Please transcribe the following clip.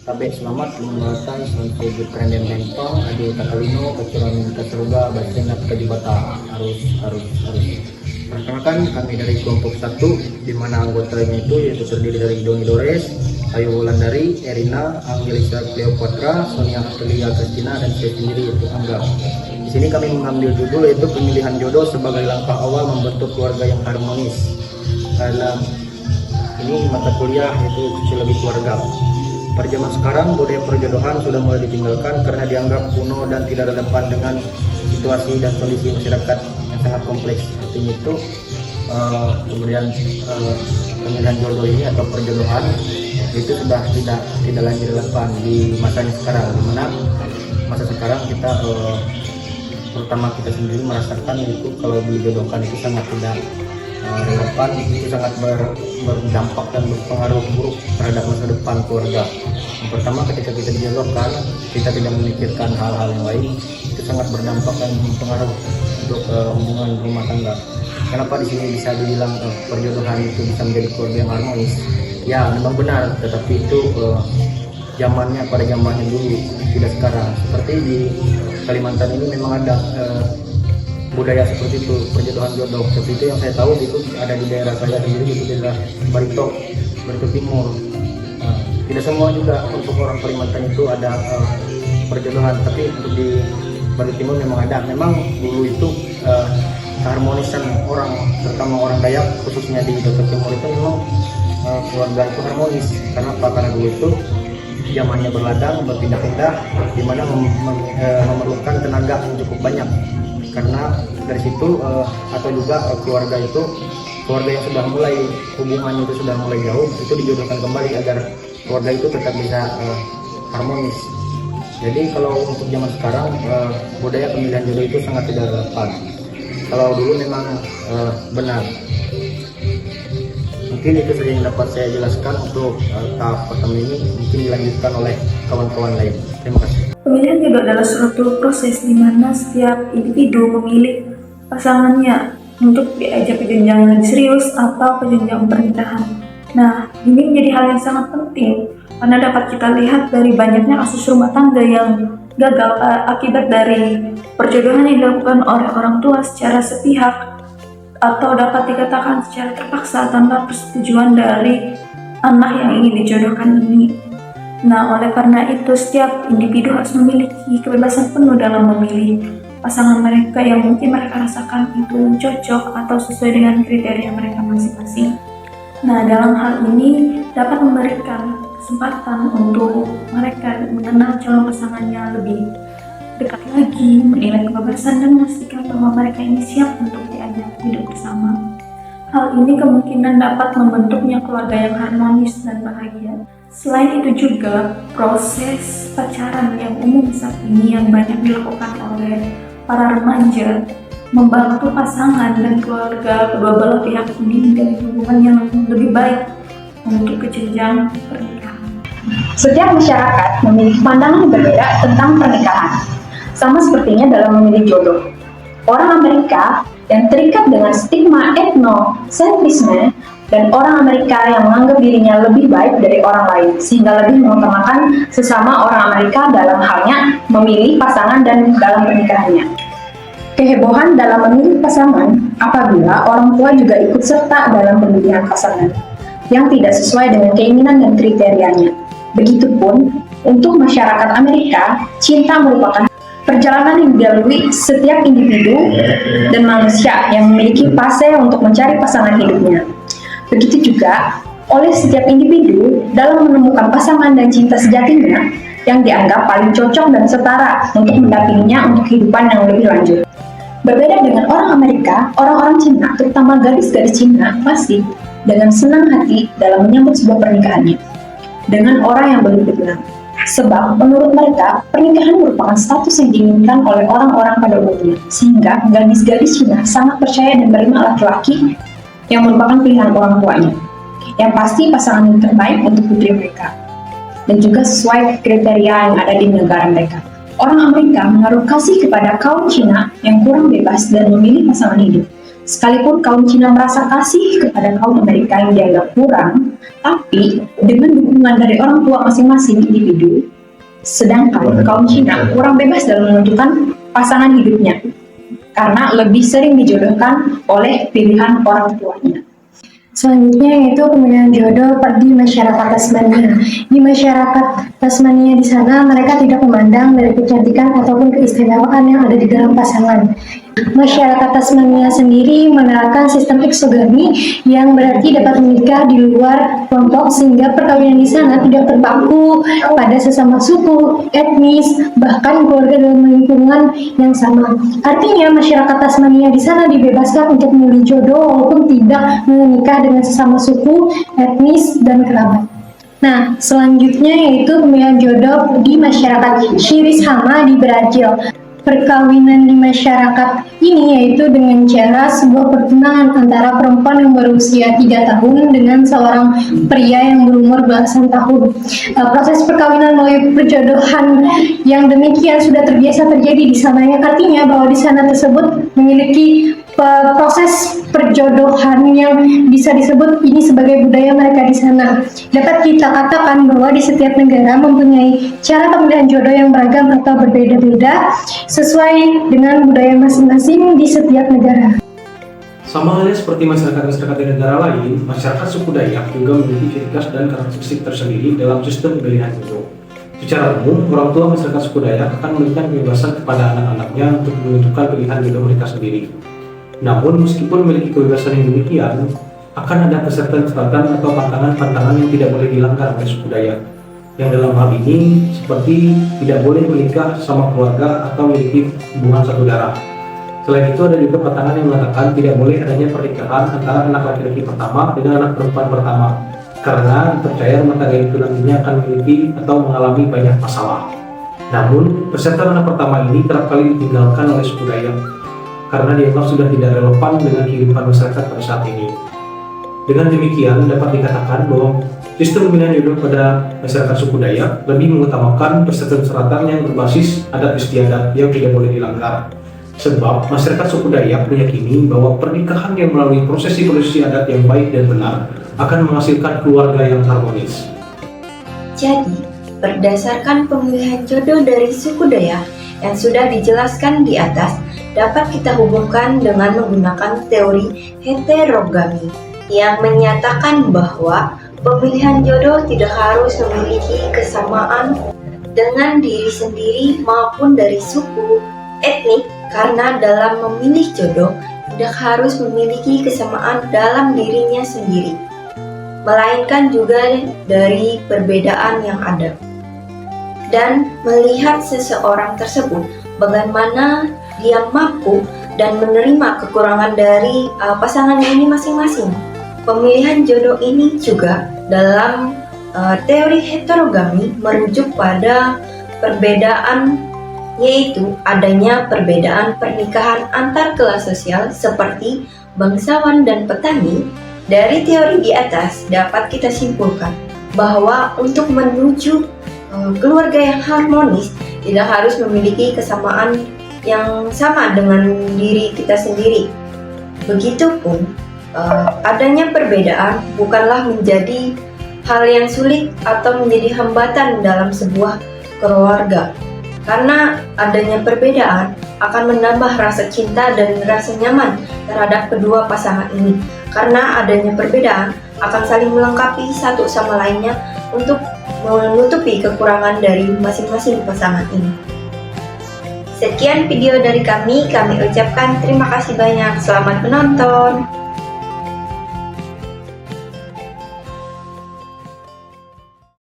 Kabeh selamat menguatan sampai di Prenden Bentong, Adi Takalino, Kecurangan Keseruga, Basenap Kejibata, harus. Perkenalkan kami dari kelompok 1, di mana anggotanya itu yaitu terdiri dari Doni Dores, Ayu Wulandari, Erina, Angelisa Cleopatra, Sonia Astelia Kristina, dan saya sendiri yaitu Angga. Di sini kami mengambil judul yaitu pemilihan jodoh sebagai langkah awal membentuk keluarga yang harmonis. Dalam ini mata kuliah yaitu sosiologi keluarga. Pada zaman sekarang, budaya perjodohan sudah mulai ditinggalkan karena dianggap kuno dan tidak relevan dengan situasi dan kondisi masyarakat yang sangat kompleks. Artinya itu, pemilihan jodoh ini atau perjodohan itu sudah tidak lagi relevan di masanya sekarang. Di mana masa sekarang kita, terutama kita sendiri merasakan itu kalau dijodohkan itu sangat tidak relevan, itu sangat berdampak dan berpengaruh buruk terhadap masa depan keluarga. Yang pertama, ketika kita dijodohkan, kita tidak memikirkan hal-hal yang lain, itu sangat berdampak dan berpengaruh untuk hubungan rumah tangga. Kenapa di sini bisa dibilang perjodohan itu bisa menjadi keluarga yang harmonis? Ya, memang benar, tetapi itu pada zamannya dulu, tidak sekarang. Seperti di Kalimantan ini memang ada budaya seperti itu, perjodohan jodoh. Seperti itu yang saya tahu itu ada di daerah saya sendiri, itu di daerah Barito Timur. Tidak semua juga untuk orang Kalimantan itu ada perjodohan, tapi untuk di Barito Timur memang ada. Memang dulu itu keharmonisan orang, terutama orang Dayak khususnya di Barito Timur itu memang keluarga itu harmonis. Karena apa? Karena dulu itu zamannya berladang, berpindah-pindah, di mana memerlukan tenaga yang cukup banyak. Karena dari situ atau juga keluarga yang sudah mulai hubungannya itu sudah mulai jauh, itu dijodohkan kembali agar keluarga itu tetap bisa harmonis. Jadi kalau untuk zaman sekarang budaya pemilihan jodoh itu sangat tidak relevan. Kalau dulu memang benar. Mungkin itu saja yang dapat saya jelaskan untuk tahap pertama ini. Mungkin dilanjutkan oleh kawan-kawan lain. Terima kasih. Pemilihan jodoh adalah suatu proses di mana setiap individu memilih pasangannya untuk diajak ke jenjang yang lebih serius atau ke jenjang pernikahan. Nah, ini menjadi hal yang sangat penting karena dapat kita lihat dari banyaknya kasus rumah tangga yang gagal akibat dari perjodohan yang dilakukan oleh orang tua secara sepihak atau dapat dikatakan secara terpaksa tanpa persetujuan dari anak yang ingin dijodohkan ini. Nah, oleh karena itu, setiap individu harus memiliki kebebasan penuh dalam memilih pasangan mereka yang mungkin mereka rasakan itu cocok atau sesuai dengan kriteria mereka masing-masing. Nah, dalam hal ini dapat memberikan kesempatan untuk mereka mengenal calon pasangannya lebih dekat lagi, menilai kebebasan dan memastikan bahwa mereka ini siap untuk diajak hidup bersama. Hal ini kemungkinan dapat membentuknya keluarga yang harmonis dan bahagia. Selain itu juga, proses pacaran yang umum saat ini yang banyak dilakukan oleh para remaja membantu pasangan dan keluarga kedua belah pihak ini menjalin hubungan yang lebih baik untuk ke jenjang pernikahan. Setiap masyarakat memiliki pandangan yang berbeda tentang pernikahan, sama sepertinya dalam memilih jodoh. Orang Amerika yang terikat dengan stigma etnosentrisme dan orang Amerika yang menganggap dirinya lebih baik dari orang lain, sehingga lebih mengutamakan sesama orang Amerika dalam halnya memilih pasangan dan dalam pernikahannya. Kehebohan dalam memilih pasangan apabila orang tua juga ikut serta dalam pemilihan pasangan yang tidak sesuai dengan keinginan dan kriterianya. Begitupun untuk masyarakat Amerika, cinta merupakan perjalanan yang dilalui setiap individu dan manusia yang memiliki fase untuk mencari pasangan hidupnya. Begitu juga oleh setiap individu dalam menemukan pasangan dan cinta sejatinya yang dianggap paling cocok dan setara untuk mendampinginya untuk kehidupan yang lebih lanjut. Berbeda dengan orang Amerika, orang-orang Cina, terutama gadis-gadis Cina, masih dengan senang hati dalam menyambut sebuah pernikahannya dengan orang yang belum dikenal. Sebab menurut mereka, pernikahan merupakan status yang diinginkan oleh orang-orang pada umumnya, sehingga gadis-gadis Cina sangat percaya dan menerima laki-laki yang merupakan pilihan orang tuanya, yang pasti pasangan yang terbaik untuk putri mereka, dan juga sesuai kriteria yang ada di negara mereka. Orang Amerika menaruh kasih kepada kaum Cina yang kurang bebas dan memilih pasangan hidup, Sekalipun kaum Cina merasa kasih kepada kaum Amerika yang dianggap kurang, tapi dengan dukungan dari orang tua masing-masing individu, sedangkan kaum Cina kurang bebas dalam menentukan pasangan hidupnya, karena lebih sering dijodohkan oleh pilihan orang tuanya. Selanjutnya yaitu pemilihan jodoh di masyarakat Tasmania. Di masyarakat Tasmania di sana mereka tidak memandang dari kecantikan ataupun keistimewaan yang ada di dalam pasangan. Masyarakat Tasmania sendiri menerapkan sistem eksogami yang berarti dapat menikah di luar kelompok sehingga perkawinan di sana tidak terpaku pada sesama suku, etnis, bahkan keluarga dalam lingkungan yang sama. Artinya masyarakat Tasmania di sana dibebaskan untuk memilih jodoh walaupun tidak menikah dengan sesama suku, etnis, dan kerabat. Nah, selanjutnya yaitu pemilihan jodoh di masyarakat Shirishama di Brazil. Perkawinan di masyarakat ini yaitu dengan cara sebuah pertunangan antara perempuan yang berusia 3 tahun dengan seorang pria yang berumur belasan tahun. Proses perkawinan melalui perjodohan yang demikian sudah terbiasa terjadi di sana, yang artinya bahwa di sana tersebut memiliki proses perjodohan yang bisa disebut ini sebagai budaya mereka di sana. Dapat kita katakan bahwa di setiap negara mempunyai cara pemilihan jodoh yang beragam atau berbeda-beda sesuai dengan budaya masing-masing di setiap negara. Sama halnya seperti masyarakat-masyarakat di negara lain, masyarakat suku Dayak juga memiliki ciri khas dan karakteristik tersendiri dalam sistem pemilihan jodoh. Secara umum, orang tua masyarakat suku Dayak akan memberikan kebebasan kepada anak-anaknya untuk menentukan pilihan jodoh mereka sendiri. Namun, meskipun memiliki kebebasan yang demikian, akan ada persyaratan-persyaratan atau pantangan-pantangan yang tidak boleh dilanggar oleh suku Dayak. Yang dalam hal ini, seperti tidak boleh menikah sama keluarga atau memiliki hubungan satu darah. Selain itu, ada juga pantangan yang mengatakan tidak boleh adanya pernikahan antara anak laki-laki pertama dengan anak perempuan pertama, karena percaya rumah tangga itu nantinya akan memiliki atau mengalami banyak masalah. Namun, persyaratan anak pertama ini kerap kali ditinggalkan oleh suku Dayak, karena dianggap sudah tidak relevan dengan kehidupan masyarakat pada saat ini. Dengan demikian, dapat dikatakan bahwa sistem pemilihan jodoh pada masyarakat suku Dayak lebih mengutamakan persyaratan-persyaratan yang berbasis adat istiadat yang tidak boleh dilanggar. Sebab masyarakat suku Dayak meyakini bahwa pernikahan yang melalui prosesi-prosesi adat yang baik dan benar akan menghasilkan keluarga yang harmonis. Jadi, berdasarkan pemilihan jodoh dari suku Dayak yang sudah dijelaskan di atas, dapat kita hubungkan dengan menggunakan teori heterogami yang menyatakan bahwa pemilihan jodoh tidak harus memiliki kesamaan dengan diri sendiri maupun dari suku, etnik, karena dalam memilih jodoh tidak harus memiliki kesamaan dalam dirinya sendiri, melainkan juga dari perbedaan yang ada. Dan melihat seseorang tersebut bagaimana dia mampu dan menerima kekurangan dari pasangan ini masing-masing. Pemilihan jodoh ini juga dalam teori heterogami merujuk pada perbedaan, yaitu adanya perbedaan pernikahan antar kelas sosial seperti bangsawan dan petani. Dari teori di atas dapat kita simpulkan bahwa untuk menuju keluarga yang harmonis tidak harus memiliki kesamaan yang sama dengan diri kita sendiri. Begitupun adanya perbedaan bukanlah menjadi hal yang sulit atau menjadi hambatan dalam sebuah keluarga. Karena adanya perbedaan akan menambah rasa cinta dan rasa nyaman terhadap kedua pasangan ini. Karena adanya perbedaan akan saling melengkapi satu sama lainnya untuk menutupi kekurangan dari masing-masing pasangan ini. Sekian video dari kami ucapkan terima kasih banyak. Selamat menonton.